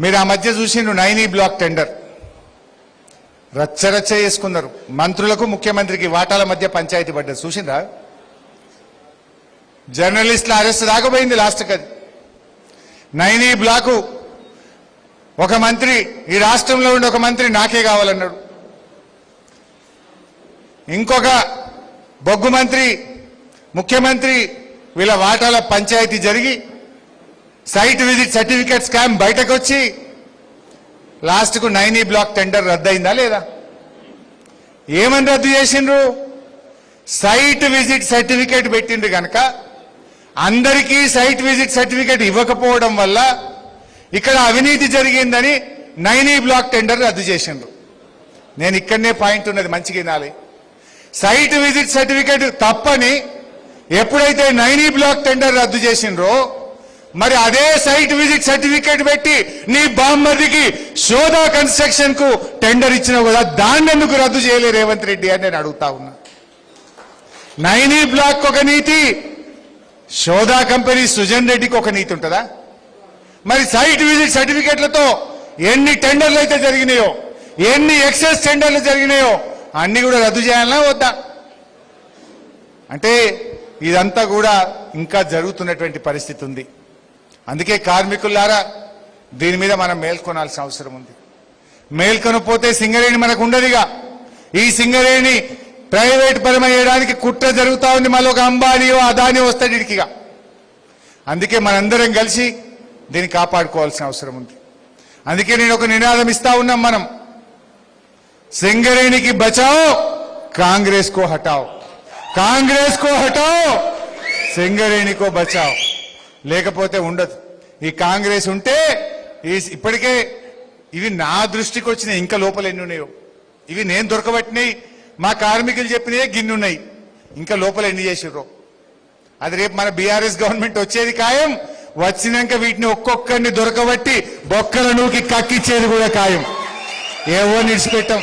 మీరు ఆ మధ్య చూసిండ్రు 9E బ్లాక్ టెండర్ రచ్చరచ్చ చేసుకున్నారు. మంత్రులకు ముఖ్యమంత్రికి వాటాల మధ్య పంచాయతీ పడ్డది చూసిండ్రా? జర్నలిస్టుల అరెస్ట్ దాకపోయింది లాస్ట్కి. అది 9E బ్లాకు ఒక మంత్రి, ఈ రాష్ట్రంలో ఉండే ఒక మంత్రి నాకే కావాలన్నాడు. ఇంకొక బొగ్గు మంత్రి, ముఖ్యమంత్రి వీళ్ళ వాటాల పంచాయతీ జరిగి సైట్ విజిట్ సర్టిఫికేట్ స్కామ్ బయటకు వచ్చి లాస్ట్కు 9E బ్లాక్ టెండర్ రద్దయిందా లేదా? ఏమని రద్దు చేసిండ్రు? సైట్ విజిట్ సర్టిఫికేట్ పెట్టిండ్రు కనుక అందరికీ సైట్ విజిట్ సర్టిఫికేట్ ఇవ్వకపోవడం వల్ల ఇక్కడ అవినీతి జరిగిందని 9E బ్లాక్ టెండర్ రద్దు చేసిండ్రు. నేను ఇక్కడనే పాయింట్ ఉన్నది, మంచిగా వినాలి. సైట్ విజిట్ సర్టిఫికేట్ తప్పని ఎప్పుడైతే 9E బ్లాక్ టెండర్ రద్దు చేసిండ్రో, మరి అదే సైట్ విజిట్ సర్టిఫికేట్ పెట్టి నీ బామ్మర్దికి శోధా కన్స్ట్రక్షన్ కు టెండర్ ఇచ్చినావు కదా, దాన్ని ఎందుకు రద్దు చేయలే రేవంత్ రెడ్డి అని నేను అడుగుతా ఉన్నా. 9E బ్లాక్ ఒక నీతి, శోధా కంపెనీ సుజన్ రెడ్డికి ఒక నీతి ఉంటుందా? మరి సైట్ విజిట్ సర్టిఫికేట్లతో ఎన్ని టెండర్లు అయితే జరిగినాయో, ఎన్ని ఎక్సెస్ టెండర్లు జరిగినాయో అన్ని కూడా రద్దు చేయాలన్నా వద్దా? అంటే ఇదంతా కూడా ఇంకా జరుగుతున్నటువంటి పరిస్థితి ఉంది. అందుకే కార్మికులారా దీని మీద మనం మేల్కొనాల్సిన అవసరం ఉంది. మేల్కొనపోతే సింగరేణి మనకు ఉండదుగా. ఈ సింగరేణి ప్రైవేట్ పరమయ్యడానికి కుట్ర జరుగుతూ ఉంది. మళ్ళీ ఒక అంబానీయో అదానియో వస్తాడు ఇడికిగా. అందుకే మనందరం కలిసి దీన్ని కాపాడుకోవాల్సిన అవసరం ఉంది. అందుకే నేను ఒక నినాదం ఇస్తా ఉన్నాం మనం, సింగరేణికి బచాओ కాంగ్రెస్ కో హటాओ, కాంగ్రెస్ కో హటాओ సింగరేణి కో బచాओ. లేకపోతే ఉండదు. ఈ కాంగ్రెస్ ఉంటే ఇప్పటికే ఇవి నా దృష్టికి వచ్చినాయి, ఇంకా లోపల ఎన్ని ఉన్నాయో ఇవి నేను దొరకబట్టినాయి, మా కార్మికులు చెప్పినాయే గిన్ని ఉన్నాయి, ఇంకా లోపల ఎన్ని చేసిర్రో. అది రేపు మన బీఆర్ఎస్ గవర్నమెంట్ వచ్చేది ఖాయం. వచ్చినాక వీటిని ఒక్కొక్కరిని దొరకబట్టి బొక్కల నూకి కక్కిచ్చేది కూడా ఖాయం. ఏవో నిడిచిపెట్టాం.